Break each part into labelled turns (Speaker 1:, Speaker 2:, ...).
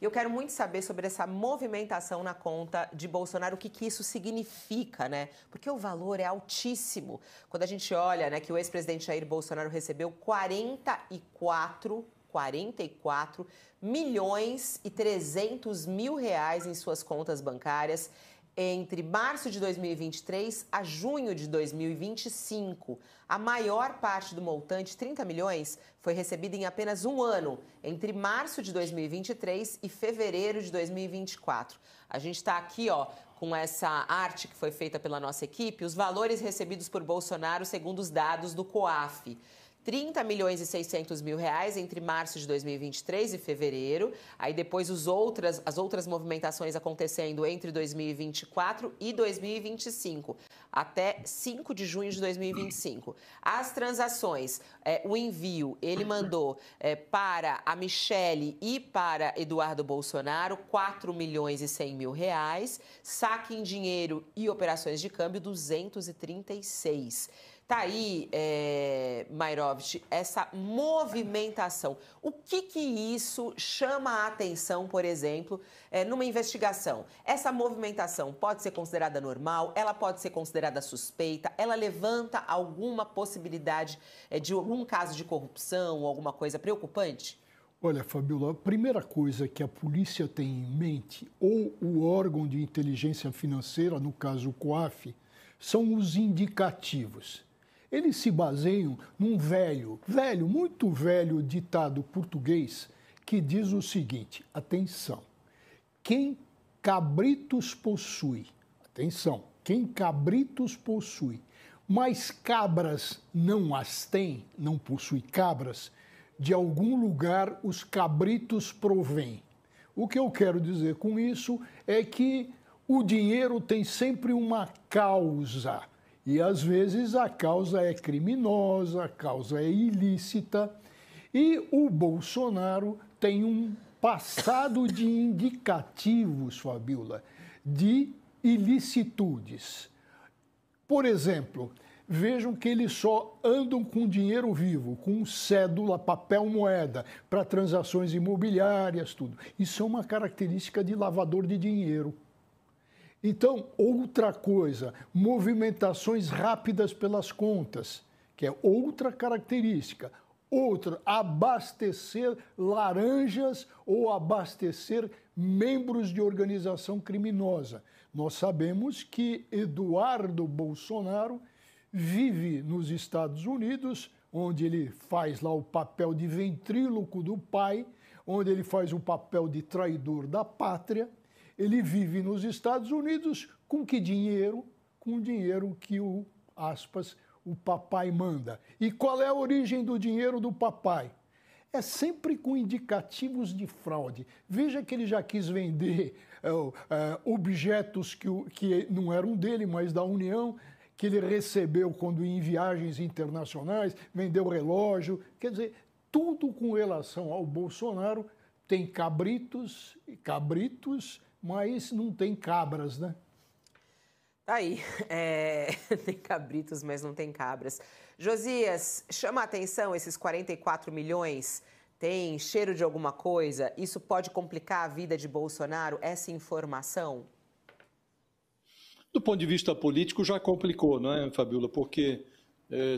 Speaker 1: E eu quero muito saber sobre essa movimentação na conta de Bolsonaro, o que isso significa, né? Porque o valor é altíssimo. Quando a gente olha, né, que o ex-presidente Jair Bolsonaro recebeu 44 milhões e 300 mil reais em suas contas bancárias entre março de 2023 a junho de 2025. A maior parte do montante, 30 milhões, foi recebida em apenas um ano, entre março de 2023 e fevereiro de 2024. A gente está aqui, ó, com essa arte que foi feita pela nossa equipe, os valores recebidos por Bolsonaro segundo os dados do COAF. 30 milhões e 600 mil reais entre março de 2023 e fevereiro. Aí depois as outras movimentações acontecendo entre 2024 e 2025, até 5 de junho de 2025. As transações, o envio, ele mandou para a Michele e para Eduardo Bolsonaro, 4 milhões e 100 mil reais. Saque em dinheiro e operações de câmbio, 236. Tá aí, Mairovich, essa movimentação. O que isso chama a atenção, por exemplo, numa investigação? Essa movimentação pode ser considerada normal? Ela pode ser considerada suspeita? Ela levanta alguma possibilidade de algum caso de corrupção ou alguma coisa preocupante?
Speaker 2: Olha, Fabiola, a primeira coisa que a polícia tem em mente, ou o órgão de inteligência financeira, no caso o COAF, são os indicativos. Eles se baseiam num muito velho ditado português que diz o seguinte, atenção, quem cabritos possui, atenção, quem cabritos possui, mas cabras não as tem, não possui cabras, de algum lugar os cabritos provêm. O que eu quero dizer com isso é que o dinheiro tem sempre uma causa. E, às vezes, a causa é criminosa, a causa é ilícita. E o Bolsonaro tem um passado de indicativos, Fabiola, de ilicitudes. Por exemplo, vejam que eles só andam com dinheiro vivo, com cédula, papel, moeda, para transações imobiliárias, tudo. Isso é uma característica de lavador de dinheiro. Então, outra coisa, movimentações rápidas pelas contas, que é outra característica. Outra, abastecer laranjas ou abastecer membros de organização criminosa. Nós sabemos que Eduardo Bolsonaro vive nos Estados Unidos, onde ele faz lá o papel de ventríloco do pai, onde ele faz o papel de traidor da pátria. Ele vive nos Estados Unidos com que dinheiro? Com o dinheiro que o, aspas, o papai manda. E qual é a origem do dinheiro do papai? É sempre com indicativos de fraude. Veja que ele já quis vender objetos que não eram dele, mas da União, que ele recebeu quando ia em viagens internacionais, vendeu relógio. Quer dizer, tudo com relação ao Bolsonaro tem cabritos e cabritos, mas não tem cabras, né?
Speaker 1: Tá aí, tem cabritos, mas não tem cabras. Josias, chama a atenção esses 44 milhões? Tem cheiro de alguma coisa? Isso pode complicar a vida de Bolsonaro, essa informação?
Speaker 3: Do ponto de vista político já complicou, não é, Fabiola? Porque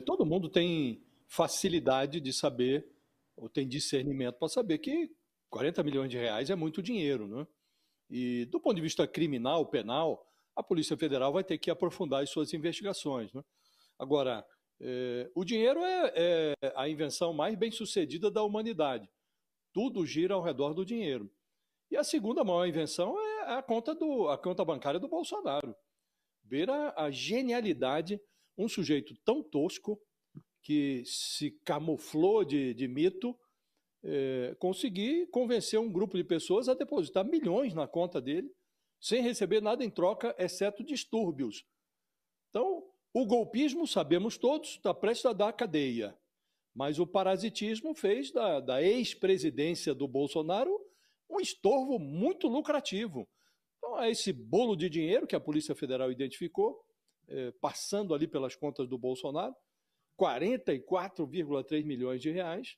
Speaker 3: todo mundo tem facilidade de saber, ou tem discernimento para saber que 40 milhões de reais é muito dinheiro, não é? E do ponto de vista criminal, penal, a Polícia Federal vai ter que aprofundar as suas investigações, né? Agora, o dinheiro é a invenção mais bem-sucedida da humanidade. Tudo gira ao redor do dinheiro. E a segunda maior invenção é a conta bancária do Bolsonaro. Ver a genialidade, um sujeito tão tosco que se camuflou de mito, conseguir convencer um grupo de pessoas a depositar milhões na conta dele, sem receber nada em troca, exceto distúrbios. Então, o golpismo, sabemos todos, está prestes a dar cadeia. Mas o parasitismo fez da ex-presidência do Bolsonaro um estorvo muito lucrativo. Então, é esse bolo de dinheiro que a Polícia Federal identificou, passando ali pelas contas do Bolsonaro, 44,3 milhões de reais.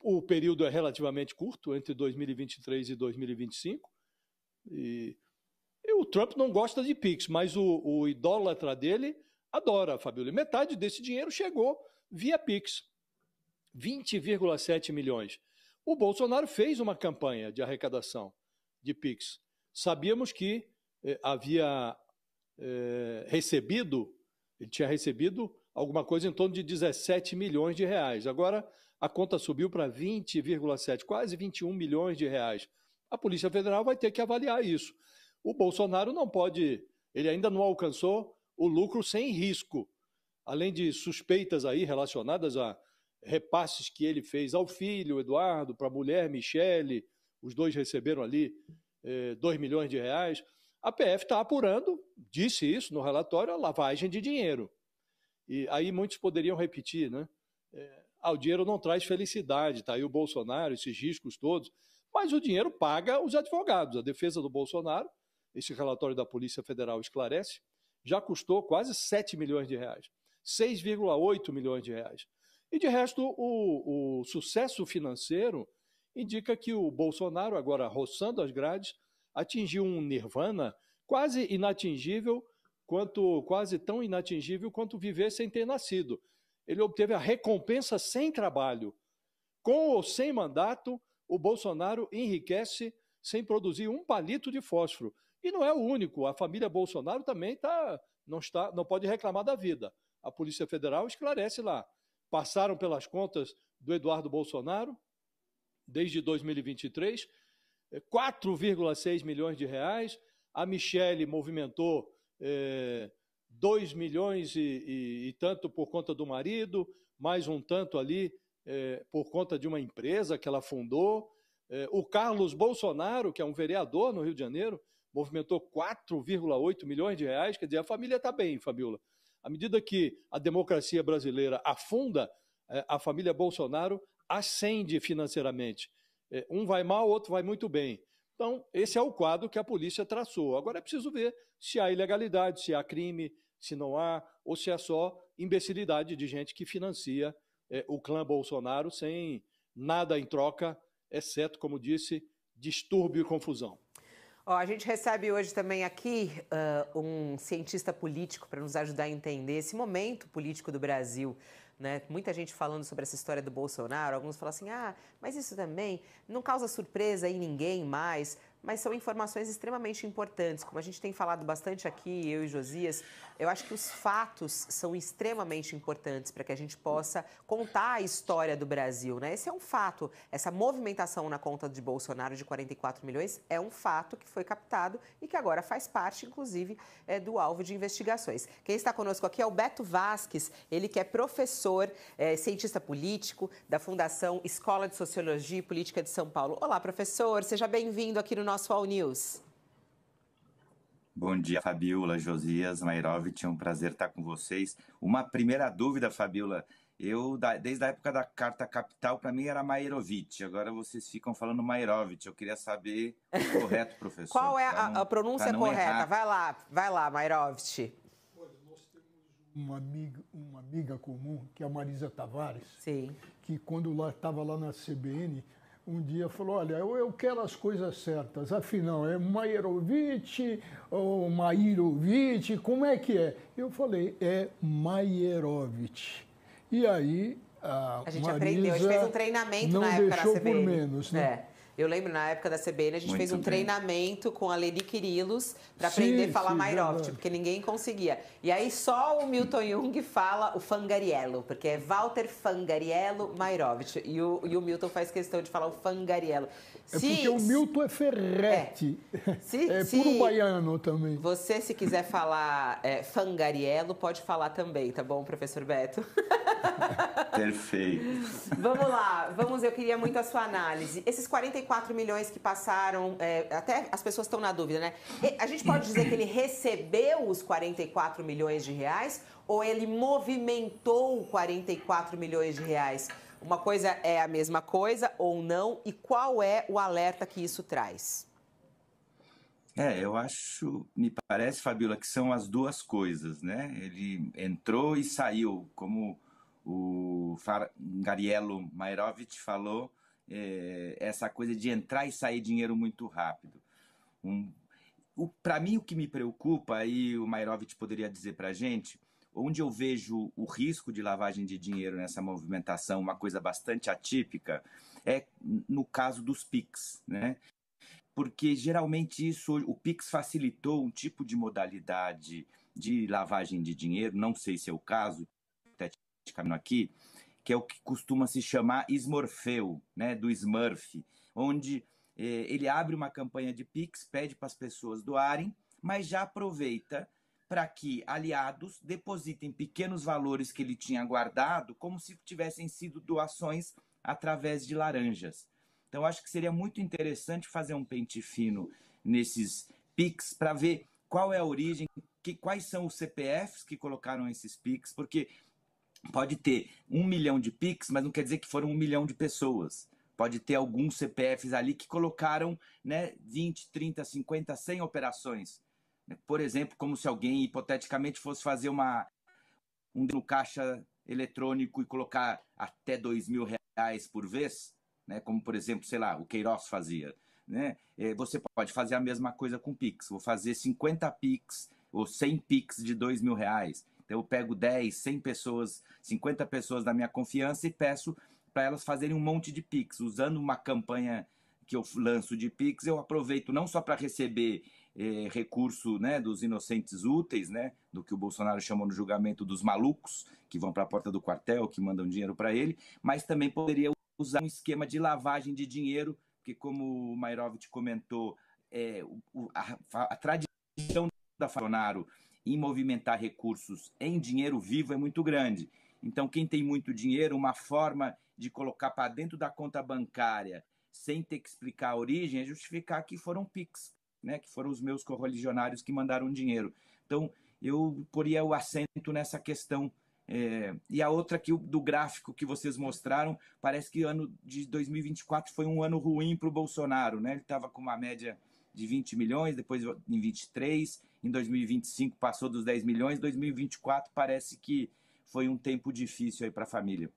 Speaker 3: O período é relativamente curto, entre 2023 e 2025. E o Trump não gosta de Pix, mas o idólatra dele adora, Fabíola. Metade desse dinheiro chegou via Pix, 20,7 milhões. O Bolsonaro fez uma campanha de arrecadação de Pix. Sabíamos que havia recebido, ele tinha recebido alguma coisa em torno de 17 milhões de reais. Agora a conta subiu para 20,7, quase 21 milhões de reais. A Polícia Federal vai ter que avaliar isso. O Bolsonaro não pode, ele ainda não alcançou o lucro sem risco, além de suspeitas aí relacionadas a repasses que ele fez ao filho, Eduardo, para a mulher, Michele, os dois receberam ali 2 milhões de reais. A PF está apurando, disse isso no relatório, a lavagem de dinheiro. E aí muitos poderiam repetir, né? O dinheiro não traz felicidade, tá aí o Bolsonaro, esses riscos todos, mas o dinheiro paga os advogados. A defesa do Bolsonaro, esse relatório da Polícia Federal esclarece, já custou quase 7 milhões de reais, 6,8 milhões de reais. E de resto, o sucesso financeiro indica que o Bolsonaro, agora roçando as grades, atingiu um nirvana quase inatingível, quase tão inatingível quanto viver sem ter nascido. Ele obteve a recompensa sem trabalho. Com ou sem mandato, o Bolsonaro enriquece sem produzir um palito de fósforo. E não é o único. A família Bolsonaro também não pode reclamar da vida. A Polícia Federal esclarece lá. Passaram pelas contas do Eduardo Bolsonaro, desde 2023, 4,6 milhões de reais. A Michele movimentou 2 milhões e tanto por conta do marido, mais um tanto ali por conta de uma empresa que ela fundou. O Carlos Bolsonaro, que é um vereador no Rio de Janeiro, movimentou 4,8 milhões de reais. Quer dizer, a família está bem, Fabíola. À medida que a democracia brasileira afunda, a família Bolsonaro ascende financeiramente. Um vai mal, o outro vai muito bem. Então, esse é o quadro que a polícia traçou. Agora é preciso ver se há ilegalidade, se há crime, se não há, ou se é só imbecilidade de gente que financia o clã Bolsonaro sem nada em troca, exceto, como disse, distúrbio e confusão.
Speaker 1: A gente recebe hoje também aqui um cientista político para nos ajudar a entender esse momento político do Brasil, né? Muita gente falando sobre essa história do Bolsonaro, alguns falam assim, mas isso também não causa surpresa em ninguém mais, mas são informações extremamente importantes. Como a gente tem falado bastante aqui, eu e Josias, eu acho que os fatos são extremamente importantes para que a gente possa contar a história do Brasil, né? Esse é um fato. Essa movimentação na conta de Bolsonaro de 44 milhões é um fato que foi captado e que agora faz parte, inclusive, do alvo de investigações. Quem está conosco aqui é o Beto Vasques, ele que é professor, cientista político da Fundação Escola de Sociologia e Política de São Paulo. Olá, professor, seja bem-vindo aqui no nosso All News.
Speaker 4: Bom dia, Fabíola, Josias, Mairovitch, é um prazer estar com vocês. Uma primeira dúvida, Fabíola, desde a época da Carta Capital, para mim era Mairovitch, agora vocês ficam falando Mairovitch, eu queria saber o correto, professor.
Speaker 1: Qual é a pronúncia correta?
Speaker 4: Errar.
Speaker 1: Vai lá, Mairovitch.
Speaker 2: Olha, nós temos uma amiga comum, que é a Marisa Tavares,
Speaker 1: Sim.
Speaker 2: que quando estava lá na CBN, um dia falou, olha, eu quero as coisas certas, afinal, é Mairovitch ou Mairovitch, como é que é? Eu falei, é Mairovitch. E aí a
Speaker 1: gente
Speaker 2: Marisa
Speaker 1: aprendeu, a gente fez um treinamento
Speaker 2: não
Speaker 1: na época
Speaker 2: deixou
Speaker 1: da CBN.
Speaker 2: Por menos, né?
Speaker 1: Eu lembro, na época da CBN, a gente fez um treinamento com a Leni Quirilos para aprender a falar Mairovitch, porque ninguém conseguia. E aí só o Milton Jung fala o Fangariello, porque é Walter Fangariello Mairovitch. E o Milton faz questão de falar o Fangariello.
Speaker 2: Porque o Milton é Ferretti. Puro baiano também.
Speaker 1: Você, se quiser falar Fangariello, pode falar também, tá bom, professor Beto?
Speaker 4: Perfeito.
Speaker 1: Vamos lá, eu queria muito a sua análise. Esses 44 milhões que passaram, até as pessoas estão na dúvida, né? A gente pode dizer que ele recebeu os 44 milhões de reais ou ele movimentou 44 milhões de reais? Uma coisa é a mesma coisa ou não? E qual é o alerta que isso traz?
Speaker 4: Eu acho, me parece, Fabíola, que são as duas coisas, né? Ele entrou e saiu, como o Gariello Mairovich falou, essa coisa de entrar e sair dinheiro muito rápido. Para mim, o que me preocupa, aí o Mairovich poderia dizer para a gente, onde eu vejo o risco de lavagem de dinheiro nessa movimentação, uma coisa bastante atípica, é no caso dos PIX, né? Porque geralmente o PIX facilitou um tipo de modalidade de lavagem de dinheiro, não sei se é o caso, aqui, que é o que costuma se chamar Smurfeu, né, do Smurf, onde ele abre uma campanha de PIX, pede para as pessoas doarem, mas já aproveita para que aliados depositem pequenos valores que ele tinha guardado, como se tivessem sido doações através de laranjas. Então, acho que seria muito interessante fazer um pente fino nesses PIX para ver qual é a origem, quais são os CPFs que colocaram esses PIX, porque pode ter 1 milhão de PIX, mas não quer dizer que foram 1 milhão de pessoas. Pode ter alguns CPFs ali que colocaram, né, 20, 30, 50, 100 operações. Por exemplo, como se alguém, hipoteticamente, fosse fazer um caixa eletrônico e colocar até R$2.000 por vez, né? Como, por exemplo, sei lá, o Queiroz fazia. Né? Você pode fazer a mesma coisa com PIX. Vou fazer 50 PIX ou 100 PIX de R$2.000. Então, eu pego 10, 100 pessoas, 50 pessoas da minha confiança e peço para elas fazerem um monte de PIX. Usando uma campanha que eu lanço de PIX, eu aproveito não só para receber recurso, né, dos inocentes úteis, né, do que o Bolsonaro chamou no julgamento dos malucos, que vão para a porta do quartel, que mandam dinheiro para ele, mas também poderia usar um esquema de lavagem de dinheiro, porque como o Mairovich comentou, a tradição da Bolsonaro em movimentar recursos em dinheiro vivo é muito grande. Então, quem tem muito dinheiro, uma forma de colocar para dentro da conta bancária, sem ter que explicar a origem, é justificar que foram PIX, né, que foram os meus correligionários que mandaram dinheiro. Então, eu poria o acento nessa questão. E a outra que do gráfico que vocês mostraram, parece que o ano de 2024 foi um ano ruim para o Bolsonaro, né? Ele estava com uma média de 20 milhões, depois em 23, em 2025 passou dos 10 milhões, 2024 parece que foi um tempo difícil aí para a família.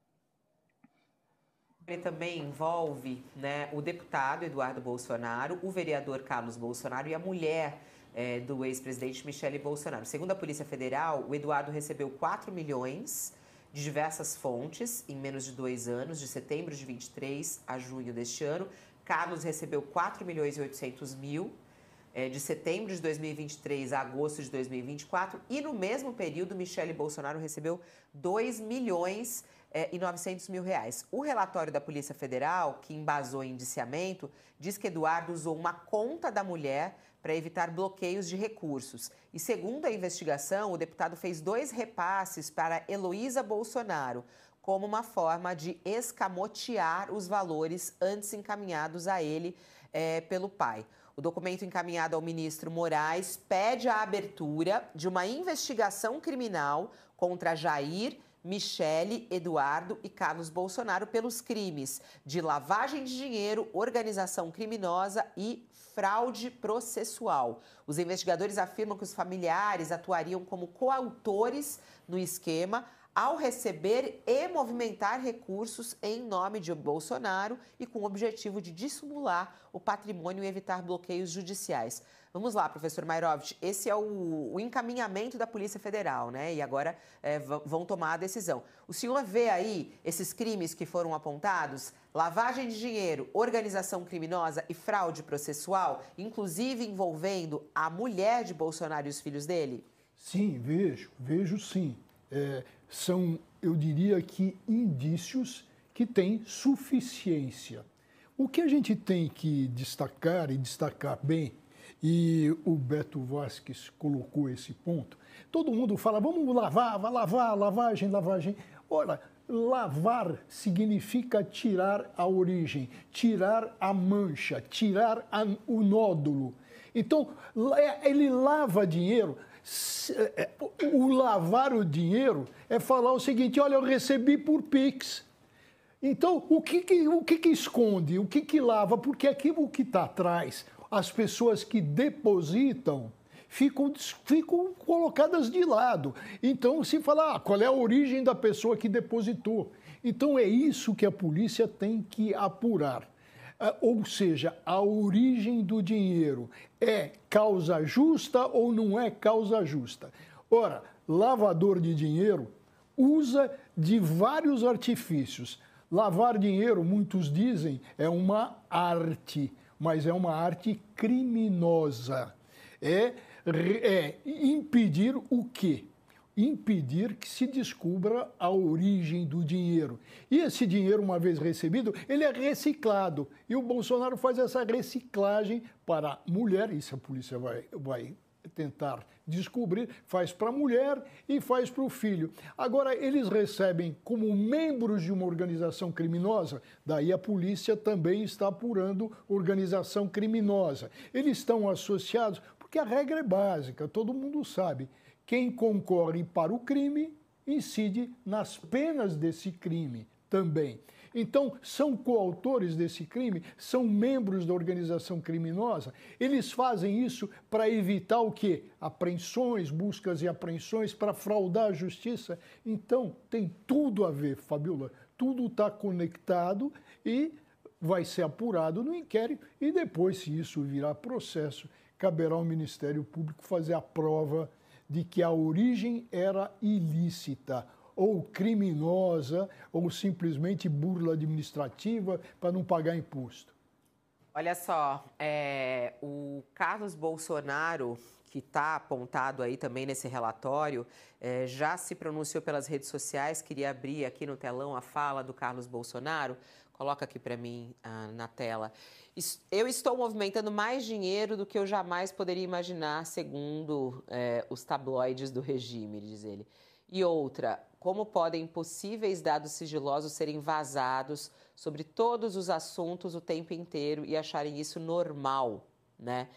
Speaker 1: Ele também envolve, né, o deputado Eduardo Bolsonaro, o vereador Carlos Bolsonaro e a mulher do ex-presidente Michele Bolsonaro. Segundo a Polícia Federal, o Eduardo recebeu 4 milhões de diversas fontes em menos de 2 anos, de setembro de 23 a junho deste ano. Carlos recebeu 4 milhões e 800 mil de setembro de 2023 a agosto de 2024. E no mesmo período, Michele Bolsonaro recebeu 2 milhões e 900 mil reais. O relatório da Polícia Federal, que embasou em indiciamento, diz que Eduardo usou uma conta da mulher para evitar bloqueios de recursos. E segundo a investigação, o deputado fez 2 repasses para Heloísa Bolsonaro, como uma forma de escamotear os valores antes encaminhados a ele pelo pai. O documento encaminhado ao ministro Moraes pede a abertura de uma investigação criminal contra Jair, Michele, Eduardo e Carlos Bolsonaro pelos crimes de lavagem de dinheiro, organização criminosa e fraude processual. Os investigadores afirmam que os familiares atuariam como coautores no esquema ao receber e movimentar recursos em nome de Bolsonaro e com o objetivo de dissimular o patrimônio e evitar bloqueios judiciais. Vamos lá, professor Mairovich, esse é o encaminhamento da Polícia Federal, né? E agora vão tomar a decisão. O senhor vê aí esses crimes que foram apontados? Lavagem de dinheiro, organização criminosa e fraude processual, inclusive envolvendo a mulher de Bolsonaro e os filhos dele?
Speaker 2: Sim, vejo sim. São, eu diria que, indícios que têm suficiência. O que a gente tem que destacar, e destacar bem, e o Beto Vasquez colocou esse ponto, todo mundo fala, vamos lavar, vai lavar, lavagem. Ora, lavar significa tirar a origem, tirar a mancha, tirar o nódulo. Então, ele lava dinheiro. O lavar o dinheiro é falar o seguinte, olha, eu recebi por Pix. Então, o que esconde, o que lava? Porque aquilo que está atrás, as pessoas que depositam, ficam colocadas de lado. Então, se fala, qual é a origem da pessoa que depositou? Então, é isso que a polícia tem que apurar. Ou seja, a origem do dinheiro é causa justa ou não é causa justa? Ora, lavador de dinheiro usa de vários artifícios. Lavar dinheiro, muitos dizem, é uma arte, mas é uma arte criminosa. É impedir o quê? Impedir que se descubra a origem do dinheiro. E esse dinheiro, uma vez recebido, ele é reciclado. E o Bolsonaro faz essa reciclagem para a mulher, isso a polícia vai tentar descobrir, faz para a mulher e faz para o filho. Agora, eles recebem como membros de uma organização criminosa, daí a polícia também está apurando organização criminosa. Eles estão associados, porque a regra é básica, todo mundo sabe. Quem concorre para o crime incide nas penas desse crime também. Então, são coautores desse crime, são membros da organização criminosa. Eles fazem isso para evitar o quê? Apreensões, buscas e apreensões, para fraudar a justiça. Então, tem tudo a ver, Fabiola. Tudo está conectado e vai ser apurado no inquérito. E depois, se isso virar processo, caberá ao Ministério Público fazer a prova de que a origem era ilícita, ou criminosa, ou simplesmente burla administrativa para não pagar imposto.
Speaker 1: Olha só, o Carlos Bolsonaro, que está apontado aí também nesse relatório, já se pronunciou pelas redes sociais. Queria abrir aqui no telão a fala do Carlos Bolsonaro. Coloca aqui para mim na tela. Eu estou movimentando mais dinheiro do que eu jamais poderia imaginar, segundo os tabloides do regime, diz ele. E outra, como podem possíveis dados sigilosos serem vazados sobre todos os assuntos o tempo inteiro e acharem isso normal, né?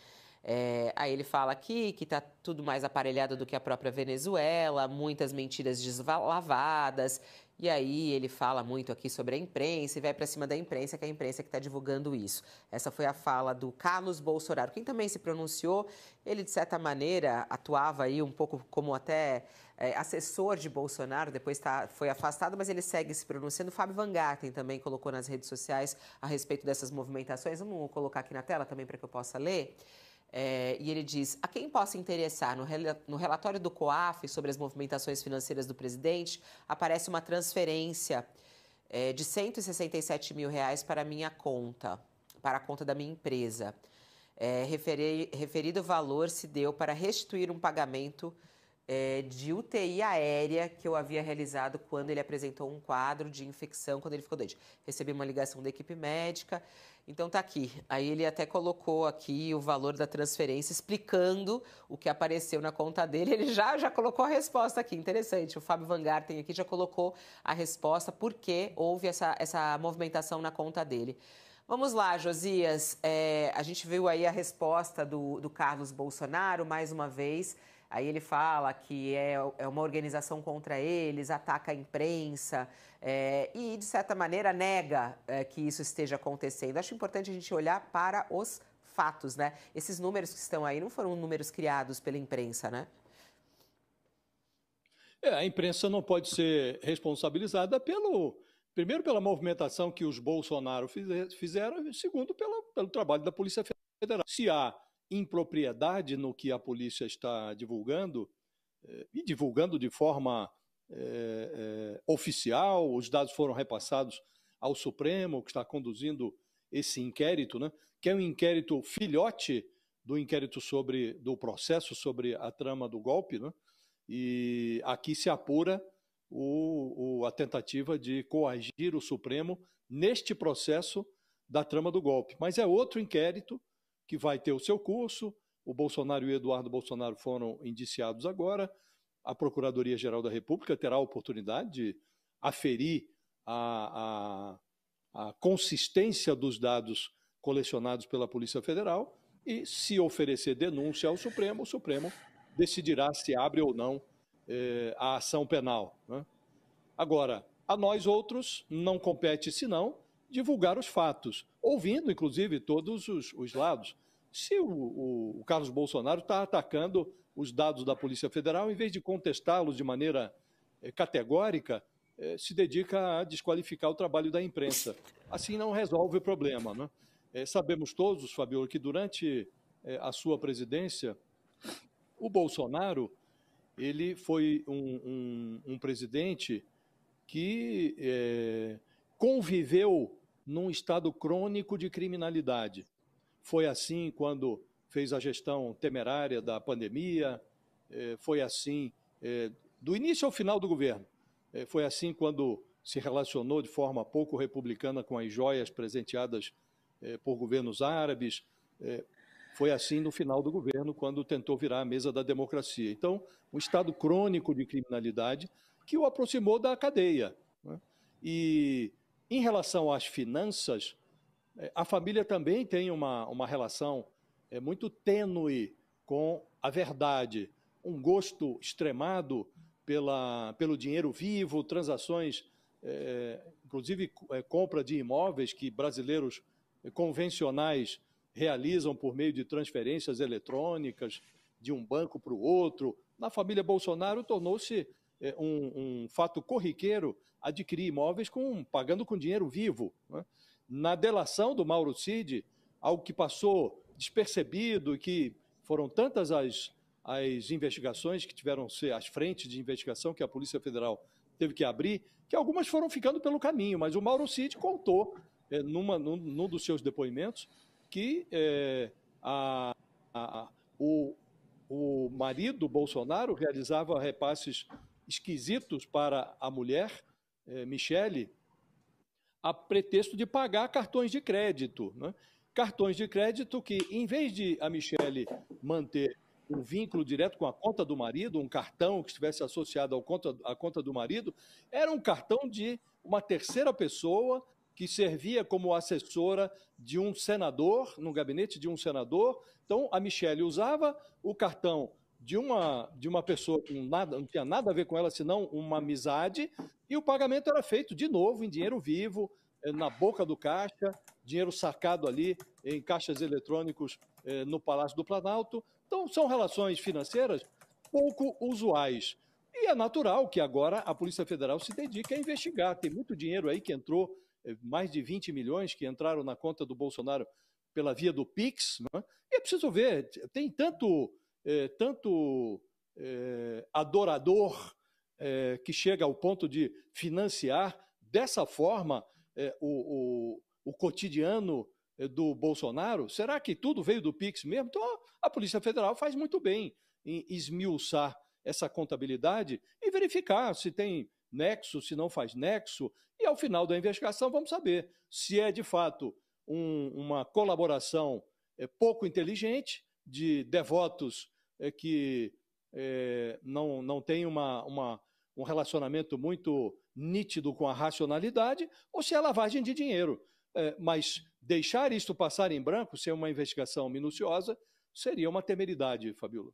Speaker 1: Aí ele fala aqui que está tudo mais aparelhado do que a própria Venezuela, muitas mentiras deslavadas. E aí ele fala muito aqui sobre a imprensa e vai para cima da imprensa, que é a imprensa que está divulgando isso. Essa foi a fala do Carlos Bolsonaro. Quem também se pronunciou, ele de certa maneira atuava aí um pouco como até assessor de Bolsonaro, depois foi afastado, mas ele segue se pronunciando. O Fábio Van Garten também colocou nas redes sociais a respeito dessas movimentações. Vamos colocar aqui na tela também para que eu possa ler. E ele diz, a quem possa interessar, no relatório do COAF sobre as movimentações financeiras do presidente, aparece uma transferência de R$167 mil para a minha conta, para a conta da minha empresa. Referido valor se deu para restituir um pagamento de UTI aérea que eu havia realizado quando ele apresentou um quadro de infecção, quando ele ficou doente. Recebi uma ligação da equipe médica. Então tá aqui. Aí ele até colocou aqui o valor da transferência, explicando o que apareceu na conta dele. Ele já colocou a resposta aqui. Interessante. O Fábio Van Garten aqui já colocou a resposta por que houve essa movimentação na conta dele. Vamos lá, Josias. A gente viu aí a resposta do Carlos Bolsonaro, mais uma vez. Aí ele fala que é uma organização contra eles, ataca a imprensa e, de certa maneira, nega que isso esteja acontecendo. Acho importante a gente olhar para os fatos, né? Esses números que estão aí não foram números criados pela imprensa, né?
Speaker 3: A imprensa não pode ser responsabilizada primeiro pela movimentação que os Bolsonaro fizeram, e segundo pelo trabalho da Polícia Federal. Se há impropriedade no que a polícia está divulgando, e divulgando de forma oficial, os dados foram repassados ao Supremo, que está conduzindo esse inquérito, né, que é um inquérito filhote do inquérito do processo sobre a trama do golpe, né, e aqui se apura a tentativa de coagir o Supremo neste processo da trama do golpe. Mas é outro inquérito que vai ter o seu curso. O Bolsonaro e o Eduardo Bolsonaro foram indiciados agora. A Procuradoria-Geral da República terá a oportunidade de aferir a consistência dos dados colecionados pela Polícia Federal e, se oferecer denúncia ao Supremo, o Supremo decidirá se abre ou não a ação penal, né? Agora, a nós outros não compete senão divulgar os fatos, ouvindo, inclusive, todos os lados. se o Carlos Bolsonaro está atacando os dados da Polícia Federal, em vez de contestá-los de maneira categórica, se dedica a desqualificar o trabalho da imprensa. Assim não resolve o problema, né? Sabemos todos, Fabiola, que durante a sua presidência, o Bolsonaro ele foi um presidente que conviveu num estado crônico de criminalidade. Foi assim quando fez a gestão temerária da pandemia, foi assim do início ao final do governo. Foi assim quando se relacionou de forma pouco republicana com as joias presenteadas por governos árabes. Foi assim no final do governo, quando tentou virar a mesa da democracia. Então, um estado crônico de criminalidade que o aproximou da cadeia, né? E, em relação às finanças, a família também tem uma relação muito tênue com a verdade, um gosto extremado pelo dinheiro vivo, transações, inclusive compra de imóveis que brasileiros convencionais realizam por meio de transferências eletrônicas de um banco para o outro. Na família Bolsonaro, tornou-se um fato corriqueiro adquirir imóveis pagando com dinheiro vivo, né? Na delação do Mauro Cid, algo que passou despercebido e que foram tantas as investigações que tiveram ser as frentes de investigação que a Polícia Federal teve que abrir, que algumas foram ficando pelo caminho, mas o Mauro Cid contou num dos seus depoimentos que o marido Bolsonaro realizava repasses esquisitos para a mulher, Michele, a pretexto de pagar cartões de crédito, né? Cartões de crédito que, em vez de a Michele manter um vínculo direto com a conta do marido, um cartão que estivesse associado à conta do marido, era um cartão de uma terceira pessoa que servia como assessora de um senador, no gabinete de um senador. Então, a Michele usava o cartão de uma pessoa que não tinha nada a ver com ela, senão uma amizade, e o pagamento era feito, de novo, em dinheiro vivo, na boca do caixa, dinheiro sacado ali em caixas eletrônicos no Palácio do Planalto. Então, são relações financeiras pouco usuais. E é natural que agora a Polícia Federal se dedique a investigar. Tem muito dinheiro aí que entrou, mais de 20 milhões que entraram na conta do Bolsonaro pela via do Pix, né? E é preciso ver, tem tanto adorador que chega ao ponto de financiar dessa forma o cotidiano do Bolsonaro. Será que tudo veio do Pix mesmo? Então a Polícia Federal faz muito bem em esmiuçar essa contabilidade e verificar se tem nexo, se não faz nexo, e ao final da investigação vamos saber se é de fato uma colaboração pouco inteligente de devotos que não têm um relacionamento muito nítido com a racionalidade, ou se é lavagem de dinheiro. Mas deixar isto passar em branco, ser uma investigação minuciosa, seria uma temeridade, Fabiola.